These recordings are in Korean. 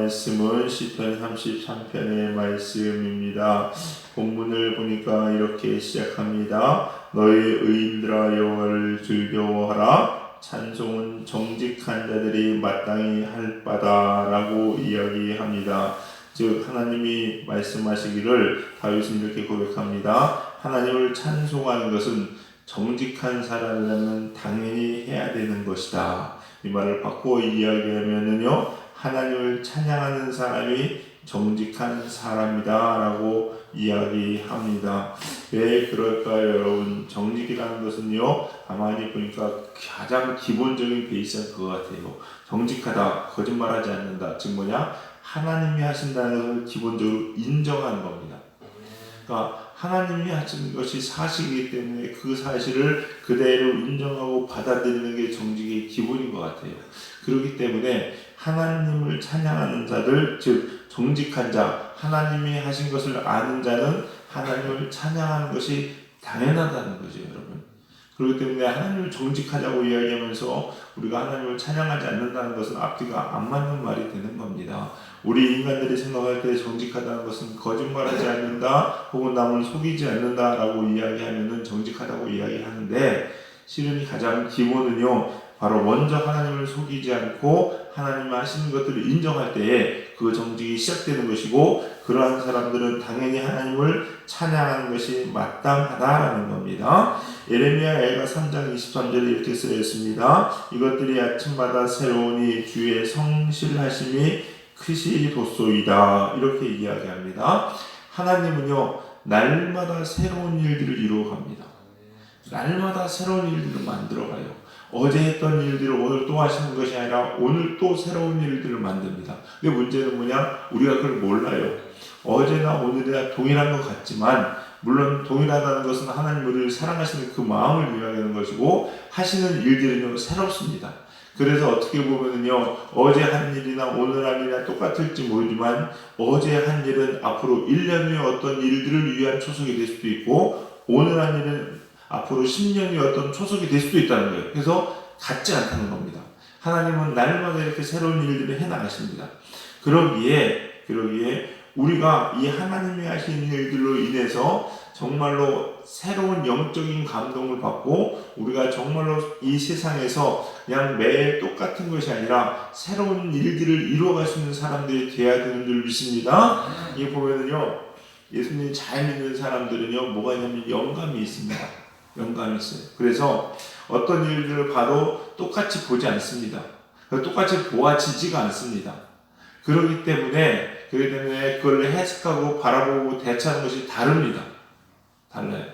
말씀은 시편 33편의 말씀입니다. 본문을 보니까 이렇게 시작합니다. 너희 의인들아 여호와를 즐겨하라. 찬송은 정직한 자들이 마땅히 할 바다라고 이야기합니다. 즉 하나님이 말씀하시기를 다윗은 이렇게 고백합니다. 하나님을 찬송하는 것은 정직한 사람이라면 당연히 해야 되는 것이다. 이 말을 바꾸어 이야기하면은요, 하나님을 찬양하는 사람이 정직한 사람이다 라고 이야기합니다. 왜 그럴까요, 여러분? 정직이라는 것은요, 가만히 보니까 가장 기본적인 베이스는 그거 같아요. 정직하다, 거짓말하지 않는다. 즉 뭐냐? 하나님이 하신다는 것을 기본적으로 인정하는 겁니다. 그러니까 하나님이 하신 것이 사실이기 때문에 그 사실을 그대로 인정하고 받아들이는 게 정직의 기본인 것 같아요. 그렇기 때문에 하나님을 찬양하는 자들, 즉 정직한 자, 하나님이 하신 것을 아는 자는 하나님을 찬양하는 것이 당연하다는 거죠, 여러분. 그렇기 때문에 하나님을 정직하자고 이야기하면서 우리가 하나님을 찬양하지 않는다는 것은 앞뒤가 안 맞는 말이 되는 겁니다. 우리 인간들이 생각할 때 정직하다는 것은 거짓말하지 않는다 혹은 남을 속이지 않는다라고 이야기하면은 정직하다고 이야기하는데, 실은 가장 기본은요, 바로 먼저 하나님을 속이지 않고 하나님이 하시는 것들을 인정할 때에 그 정직이 시작되는 것이고, 그러한 사람들은 당연히 하나님을 찬양하는 것이 마땅하다라는 겁니다. 예레미야 3장 23절에 이렇게 쓰여 있습니다. 이것들이 아침마다 새로우니 주의 성실하심이 크시도소이다. 이렇게 이야기합니다. 하나님은요, 날마다 새로운 일들을 이루어갑니다. 날마다 새로운 일들을 만들어가요. 어제 했던 일들을 오늘 또 하시는 것이 아니라 오늘 또 새로운 일들을 만듭니다. 근데 문제는 뭐냐? 우리가 그걸 몰라요. 어제나 오늘이나 동일한 것 같지만, 물론 동일하다는 것은 하나님 우리를 사랑하시는 그 마음을 이야기하는 것이고, 하시는 일들은요, 새롭습니다. 그래서 어떻게 보면은요, 어제 한 일이나 오늘 한 일이나 똑같을지 모르지만, 어제 한 일은 앞으로 1년 후에 어떤 일들을 위한 초석이 될 수도 있고, 오늘 한 일은 앞으로 10년 후에 어떤 초석이 될 수도 있다는 거예요. 그래서 같지 않다는 겁니다. 하나님은 날마다 이렇게 새로운 일들을 해나가십니다. 그러기에 우리가 이 하나님이 하시는 일들로 인해서 정말로 새로운 영적인 감동을 받고, 우리가 정말로 이 세상에서 그냥 매일 똑같은 것이 아니라 새로운 일들을 이루어갈 수 있는 사람들이 되어야 되는 줄 믿습니다. 이게 보면은요, 예수님 잘 믿는 사람들은요, 뭐가 있냐면 영감이 있습니다. 영감이 있어요. 그래서 어떤 일들을 봐도 똑같이 보지 않습니다. 똑같이 보아지지가 않습니다. 그렇기 때문에 그걸 해석하고 바라보고 대처하는 것이 다릅니다. 달라요.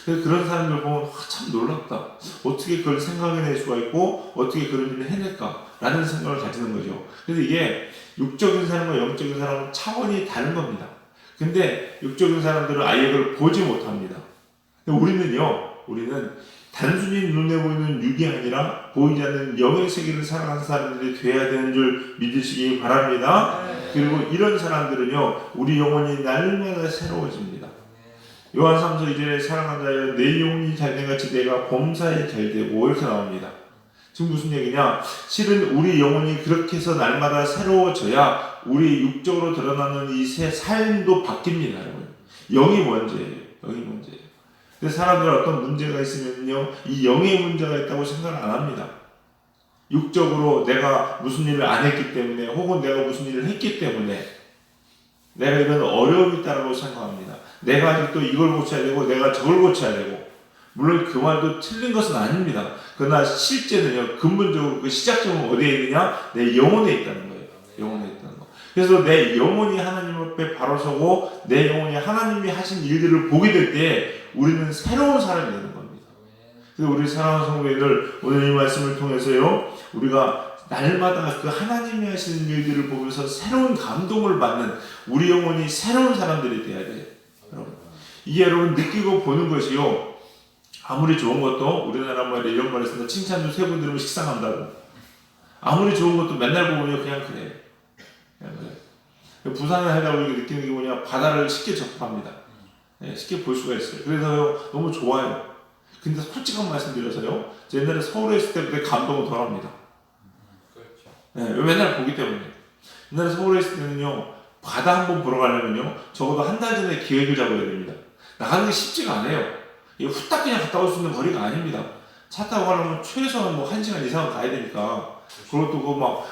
그래서 그런 사람들 보면 참 놀랍다. 어떻게 그걸 생각해낼 수가 있고 어떻게 그런 일을 해낼까? 라는 생각을 가지는 거죠. 그래서 이게 육적인 사람과 영적인 사람은 차원이 다른 겁니다. 근데 육적인 사람들은 아예 그걸 보지 못합니다. 우리는 단순히 눈에 보이는 육이 아니라 보이지 않는 영의 세계를 살아가는 사람들이 되어야 되는 줄 믿으시기 바랍니다. 그리고 이런 사람들은요, 우리 영혼이 날마다 새로워집니다. 요한 3서 2절에 사랑하는 자여 내 영혼이 잘된 같이 내가 범사에 잘되고, 이렇게 나옵니다. 지금 무슨 얘기냐? 실은 우리 영혼이 그렇게 해서 날마다 새로워져야 우리 육적으로 드러나는 이 새 삶도 바뀝니다. 여러분. 영이 문제예요. 그래서 사람들은 어떤 문제가 있으면요, 이 영의 문제가 있다고 생각을 안 합니다. 육적으로 내가 무슨 일을 안 했기 때문에, 혹은 내가 무슨 일을 했기 때문에 내가 이런 어려움이 있다고 생각합니다. 내가 아직도 이걸 고쳐야 되고 내가 저걸 고쳐야 되고, 물론 그 말도 틀린 것은 아닙니다. 그러나 실제는요, 근본적으로 그 시작점은 어디에 있느냐? 내 영혼에 있다는 거예요. 영혼에 있다는 거. 그래서 내 영혼이 하나님 앞에 바로 서고 내 영혼이 하나님이 하신 일들을 보게 될 때 우리는 새로운 사람이 되는 겁니다. 그래서 우리 사랑하는 성도님들, 오늘 이 말씀을 통해서요, 우리가 날마다 그 하나님이 하시는 일들을 보면서 새로운 감동을 받는 우리 영혼이 새로운 사람들이 되어야 돼요. 여러분. 이게 여러분 느끼고 보는 것이요, 아무리 좋은 것도, 우리나라 말에 이런 말을 쓴다. 칭찬도 세 번 들으면 식상한다고. 아무리 좋은 것도 맨날 보면요, 그냥 그래요. 부산에 하다 보니까 느끼는 게 뭐냐, 바다를 쉽게 접합니다. 쉽게 볼 수가 있어요. 그래서 너무 좋아요. 근데 솔직한 말씀 드려서요, 옛날에 서울에 있을 때보다 감동은 덜합니다. 맨날 보기 때문에. 옛날에 서울에 있을 때는요, 바다 한번 보러 가려면요, 적어도 한 달 전에 계획을 잡아야 됩니다. 나가는 게 쉽지가 않아요. 이게 후딱 그냥 갔다 올 수 있는 거리가 아닙니다. 차 타고 가려면 최소한 뭐 1시간 이상은 가야 되니까, 그것도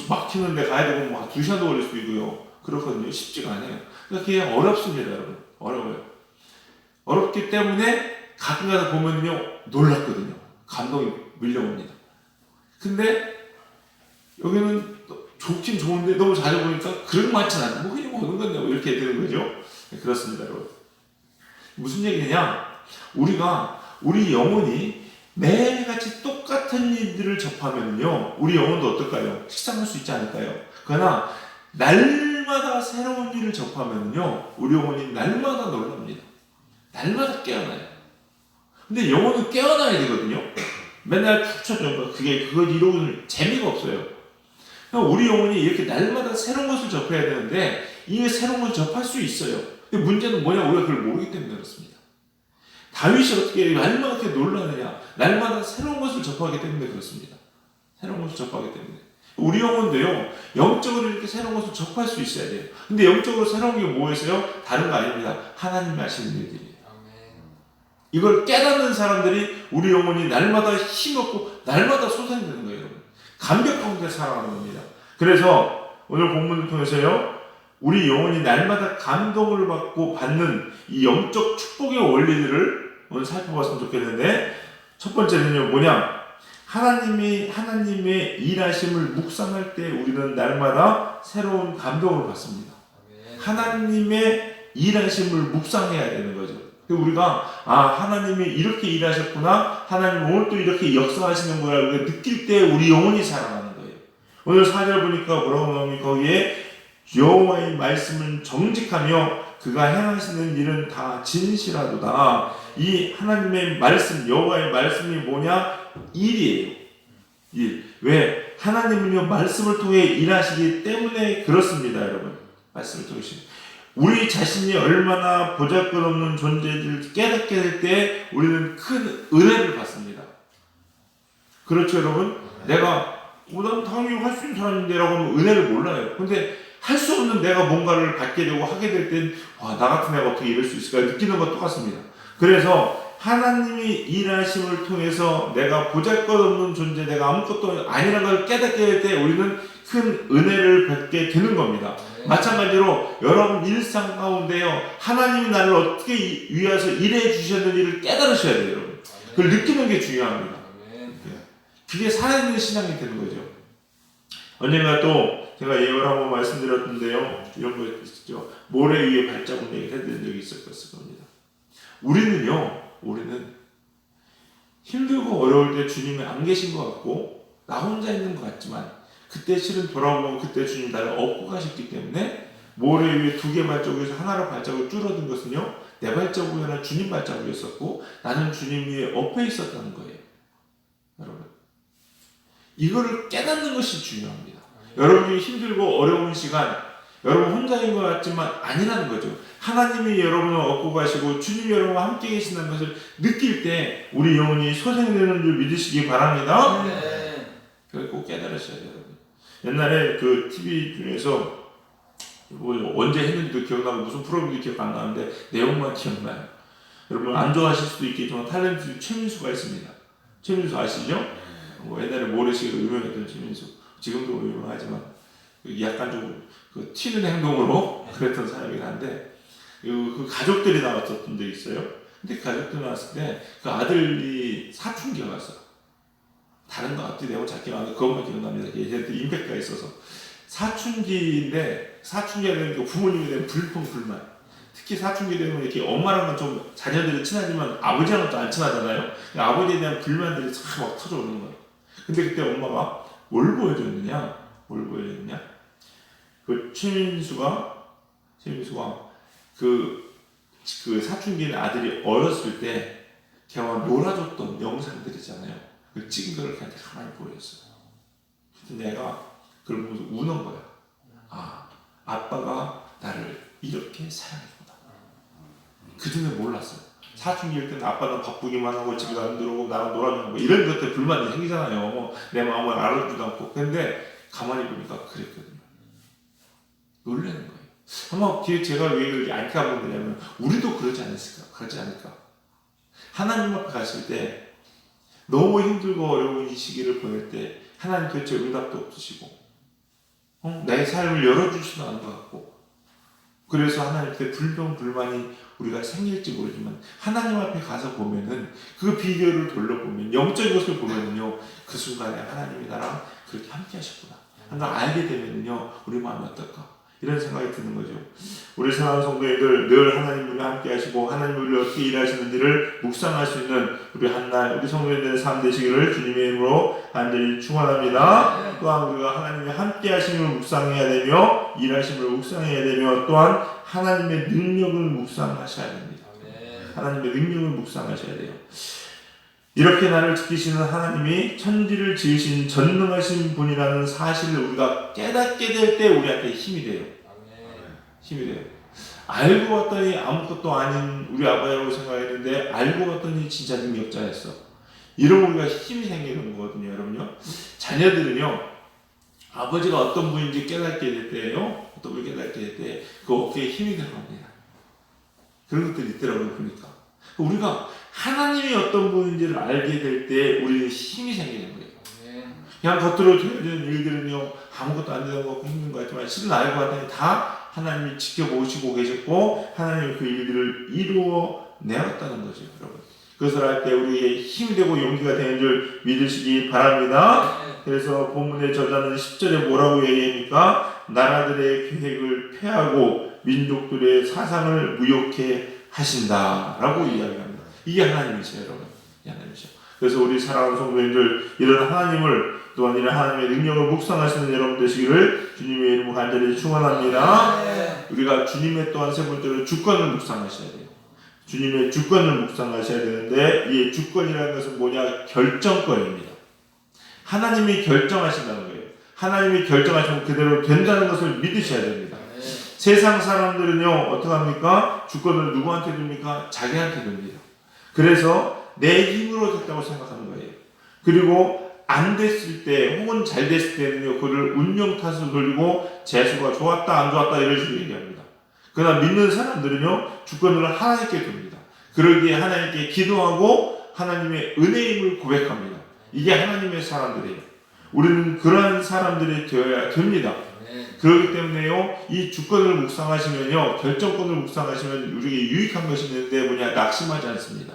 막히는데 가야 되고, 막 2시간도 걸릴 수도 있고요. 그렇거든요. 쉽지가 않아요. 그러니까 그냥 어렵습니다, 여러분. 어려워요. 어렵기 때문에 가끔 가서 보면요, 놀랍거든요. 감동이 밀려옵니다. 근데 여기는 좋긴 좋은데 너무 자주 보니까 그런 것 같진 않아. 뭐 그냥 오는 건데 뭐 이렇게 되는 거죠. 네, 그렇습니다, 여러분. 무슨 얘기냐? 우리 영혼이 매일같이 똑같은 일들을 접하면요, 우리 영혼도 어떨까요? 식상할 수 있지 않을까요? 그러나 날마다 새로운 일을 접하면요, 우리 영혼이 날마다 놀랍니다. 날마다 깨어나요. 근데 영혼은 깨어나야 되거든요. 맨날 푹 쳐져. 그걸 이루는 재미가 없어요. 우리 영혼이 이렇게 날마다 새로운 것을 접해야 되는데, 이 새로운 것을 접할 수 있어요. 근데 문제는 뭐냐? 우리가 그걸 모르기 때문에 그렇습니다. 다윗이 어떻게 날마다 이렇게 놀라느냐? 날마다 새로운 것을 접하기 때문에 그렇습니다. 새로운 것을 접하기 때문에. 우리 영혼도요, 영적으로 이렇게 새로운 것을 접할 수 있어야 돼요. 근데 영적으로 새로운 게 뭐였어요? 다른 거 아닙니다. 하나님이 하시는 일들이에요. 이걸 깨닫는 사람들이 우리 영혼이 날마다 힘없고 날마다 소생되는 거예요, 여러분. 감격 가운데 살아가는 겁니다. 그래서 오늘 본문을 통해서요, 우리 영혼이 날마다 감동을 받는 이 영적 축복의 원리들을 오늘 살펴봤으면 좋겠는데, 첫 번째는요, 뭐냐? 하나님의 일하심을 묵상할 때 우리는 날마다 새로운 감동을 받습니다. 하나님의 일하심을 묵상해야 되는 거죠. 우리가 하나님이 이렇게 일하셨구나, 하나님 오늘 또 이렇게 역사하시는 거야, 느낄 때 우리 영혼이 살아나는 거예요. 오늘 4절 보니까 뭐라고 나오니, 거기에 여호와의 말씀은 정직하며 그가 행하시는 일은 다 진실하도다. 이 하나님의 말씀, 여호와의 말씀이 뭐냐? 일이에요. 일. 왜? 하나님은요, 말씀을 통해 일하시기 때문에 그렇습니다, 여러분. 말씀을 통해서. 우리 자신이 얼마나 보잘것없는 존재를 깨닫게 될 때 우리는 큰 은혜를 받습니다. 그렇죠, 여러분? 내가 난 당연히 할 수 있는 사람인데 라고 하면 은혜를 몰라요. 근데 할 수 없는 내가 뭔가를 받게 되고 하게 될 땐 나 같은 애가 어떻게 이럴 수 있을까 느끼는 것 똑같습니다. 그래서 하나님이 일하심을 통해서 내가 보잘것없는 존재, 내가 아무것도 아니라는 걸 깨닫게 될 때 우리는 큰 은혜를 받게 되는 겁니다. 마찬가지로 여러분 일상 가운데요, 하나님이 나를 어떻게 위해서 일해 주셨는지를 깨달으셔야 돼요, 여러분. 그걸 느끼는 게 중요합니다. 그게 살아있는 신앙이 되는 거죠. 언젠가 또 제가 예언을 한번 말씀드렸는데요, 이런 거 있었죠. 모래 위에 발자국 내기를 해드린 적이 있었을 겁니다. 우리는 힘들고 어려울 때 주님이 안 계신 것 같고 나 혼자 있는 것 같지만, 그때 실은 돌아오면 그때 주님 나를 업고 가셨기 때문에 모래 위에 2개 발자국에서 하나로 발자국을 줄어든 것은요, 내 발자국이 아니라 주님 발자국이었었고 나는 주님 위에 엎여 있었다는 거예요. 여러분, 이거를 깨닫는 것이 중요합니다. 여러분이 힘들고 어려운 시간, 여러분 혼자인 것 같지만 아니라는 거죠. 하나님이 여러분을 업고 가시고 주님이 여러분과 함께 계신다는 것을 느낄 때 우리 영혼이 소생되는 줄 믿으시기 바랍니다. 그걸 꼭 깨달으셔야 돼요. 옛날에 그 TV 중에서 언제 했는지도 기억나고 무슨 프로그램도 기억 안 나는데 내용만 기억나요. 여러분 안 좋아하실 수도 있겠지만 탤런트 최민수가 있습니다. 최민수 아시죠? 옛날에 모래시계로 유명했던 최민수. 지금도 유명하지만 약간 좀 튀는 행동으로 그랬던 사람이긴 한데, 그 가족들이 나왔었던 적이 있어요. 근데 그 가족들이 나왔을 때 그 아들이 사춘기가 왔어요. 다른 거 앞뒤 내용 잘 기억 안 나는데 그것만 기억납니다. 얘한테 임팩트가 있어서. 사춘기인데, 사춘기가 되면 부모님에 대한 불만. 특히 사춘기 되면 이렇게 엄마랑은 좀 자녀들이 친하지만 아버지랑은 또 안 친하잖아요. 아버지에 대한 불만들이 막 터져오는 거예요. 근데 그때 엄마가 뭘 보여줬느냐? 그 최민수가 그 사춘기인 아들이 어렸을 때 걔와 놀아줬던 영상들이잖아요. 그 찍은 걸 걔한테 가만히 보여줬어요. 근데 내가 그걸 보면서 우는 거야. 아빠가 나를 이렇게 사랑했구나. 그전에 몰랐어요. 사춘기일 때는 아빠는 바쁘기만 하고 집에 안 들어오고 나랑 놀아주는 거 이런 것들 불만이 생기잖아요. 내 마음을 알아주지도 않고. 근데 가만히 보니까 그랬거든요. 놀라는 거예요. 아마 제가 왜 그렇게 안타까운 거냐면 우리도 그러지 않을까. 하나님 앞에 갔을 때 너무 힘들고 어려운 이 시기를 보낼 때 하나님 도대체 응답도 없으시고 나의 삶을 열어주시도 않은 것 같고, 그래서 하나님께 불평불만이 우리가 생길지 모르지만 하나님 앞에 가서 보면은 그 비디오를 돌려보면 영적인 것을 보면은요, 그 순간에 하나님이 나랑 그렇게 함께 하셨구나 하는 걸 알게 되면은요, 우리 마음이 어떨까 이런 생각이 드는 거죠. 우리 사랑하는 성도님들, 늘 하나님 우리와 함께 하시고 하나님 우리를 어떻게 일하시는지를 묵상할 수 있는 우리 한날 우리 성도님들의 삶 되시기를 주님의 이름으로 간절히 축원합니다. 또한 우리가 하나님의 함께 하심을 묵상해야 되며 일하심을 묵상해야 되며 또한 하나님의 능력을 묵상하셔야 됩니다. 하나님의 능력을 묵상하셔야 돼요. 이렇게 나를 지키시는 하나님이 천지를 지으신 전능하신 분이라는 사실을 우리가 깨닫게 될 때 우리한테 힘이 돼요. 힘이 돼요. 알고 봤더니 아무것도 아닌 우리 아버지라고 생각했는데 알고 봤더니 진짜 능력자였어. 이러면 우리가 힘이 생기는 거거든요, 여러분요. 자녀들은요, 아버지가 어떤 분인지 깨닫게 될 때요, 어떤 분이 깨닫게 될 때 그 어깨에 힘이 들어갑니다. 그런 것들이 있더라고요, 보니까. 우리가 하나님이 어떤 분인지를 알게 될 때 우리는 힘이 생기는 거예요. 그냥 겉으로 되어지는 일들은요, 아무것도 안 되는 것 같고 힘든 것 같지만 실은 알고 봤더니 다 하나님이 지켜보시고 계셨고 하나님이 그 일들을 이루어 내었다는 거죠, 여러분. 그것을 할 때 우리에게 힘이 되고 용기가 되는 줄 믿으시기 바랍니다. 그래서 본문의 저자는 10절에 뭐라고 얘기합니까? 나라들의 계획을 폐하고 민족들의 사상을 무욕해 하신다라고 이야기합니다. 이게 하나님이세요, 여러분. 하나님이죠. 그래서 우리 사랑하는 성도님들, 이런 하나님을 또한 이런 하나님의 능력을 묵상하시는 여러분 되시기를 주님의 이름으로 간절히 축원합니다. 우리가 주님의 또한 세 번째로 주권을 묵상하셔야 돼요. 주님의 주권을 묵상하셔야 되는데 이 주권이라는 것은 뭐냐? 결정권입니다. 하나님이 결정하신다는 거예요. 하나님이 결정하시면 그대로 된다는 것을 믿으셔야 됩니다. 세상 사람들은요, 어떡합니까? 주권을 누구한테 줍니까? 자기한테 줍니다. 그래서 내 힘으로 됐다고 생각하는 거예요. 그리고 안 됐을 때 혹은 잘 됐을 때는요, 그를 운명 탓을 돌리고 재수가 좋았다 안 좋았다 이런 식으로 얘기합니다. 그러나 믿는 사람들은요, 주권을 하나님께 줍니다. 그러기에 하나님께 기도하고 하나님의 은혜임을 고백합니다. 이게 하나님의 사람들이에요. 우리는 그러한 사람들이 되어야 됩니다. 그렇기 때문에요, 이 주권을 묵상하시면요, 결정권을 묵상하시면 우리에게 유익한 것이 있는데 뭐냐? 낙심하지 않습니다.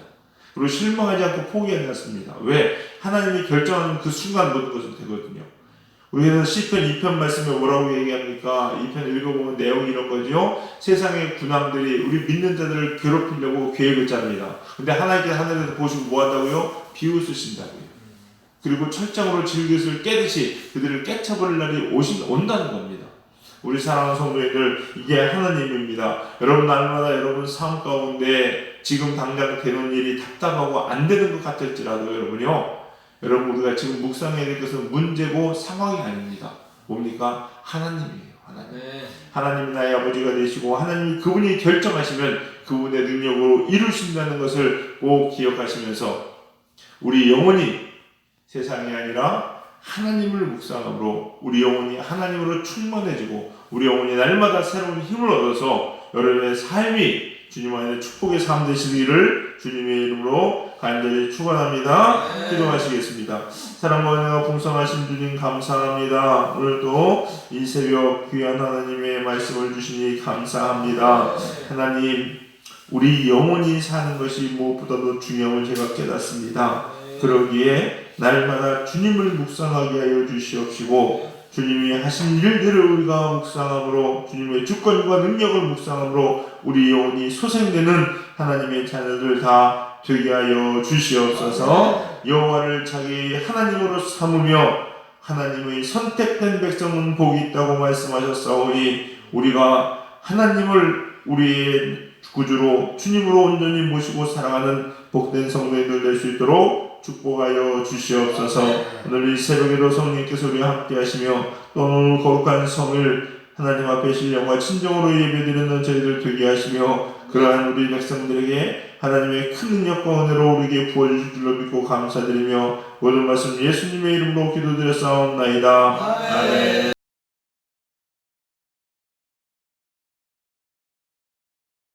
그리고 실망하지 않고 포기하지 않습니다. 왜? 하나님이 결정하는 그 순간 모든 것은 되거든요. 우리가 시편 2편 말씀에 뭐라고 얘기합니까? 2편 읽어보면 내용이 이런 거죠. 세상의 군왕들이 우리 믿는 자들을 괴롭히려고 계획을 짭니다. 근데 하나님께서 하늘에서 보시고 뭐 한다고요? 비웃으신다고요. 그리고 철장으로 질그릇을 깨듯이 그들을 깨쳐버릴 날이 온다는 겁니다. 우리 사랑하는 성도님들, 이게 하나님입니다. 여러분, 날마다 여러분 삶 가운데 지금 당장 되는 일이 답답하고 안 되는 것 같을지라도 여러분 우리가 지금 묵상해야 될 것은 문제고 상황이 아닙니다. 뭡니까? 하나님이에요. 하나님. 하나님이 나의 아버지가 되시고 하나님이 그분이 결정하시면 그분의 능력으로 이루신다는 것을 꼭 기억하시면서 우리 영혼이 세상이 아니라 하나님을 묵상함으로 우리 영혼이 하나님으로 충만해지고 우리 영혼이 날마다 새로운 힘을 얻어서 여러분의 삶이 주님 안에 축복의 삶 되시기를 주님의 이름으로 간절히 축원합니다. 기도하시겠습니다. 사랑과 은혜가 풍성하신 주님 감사합니다. 오늘도 이 새벽 귀한 하나님의 말씀을 주시니 감사합니다. 하나님, 우리 영혼이 사는 것이 무엇보다도 중요함을 제가 깨닫습니다. 그러기에 날마다 주님을 묵상하게 하여 주시옵시고 주님이 하신 일들을 우리가 묵상함으로 주님의 주권과 능력을 묵상함으로 우리 영혼이 소생되는 하나님의 자녀들 다 되게 하여 주시옵소서. 여호와를 자기 하나님으로 삼으며 하나님의 선택된 백성은 복이 있다고 말씀하셨사오니 우리가 하나님을 우리의 구주로 주님으로 온전히 모시고 살아가는 복된 성도님들 될 수 있도록 축복하여 주시옵소서. 오늘 이 새벽에도 성령님께서 우리와 함께 하시며 또 오늘 거룩한 성을 하나님 앞에 신령과 친정으로 예배드리는 저희들 되게 하시며 그러한 우리 백성들에게 하나님의 큰 능력과 은혜로 우리에게 부어주실 줄로 믿고 감사드리며 모든 말씀 예수님의 이름으로 기도드렸사옵나이다. 아멘.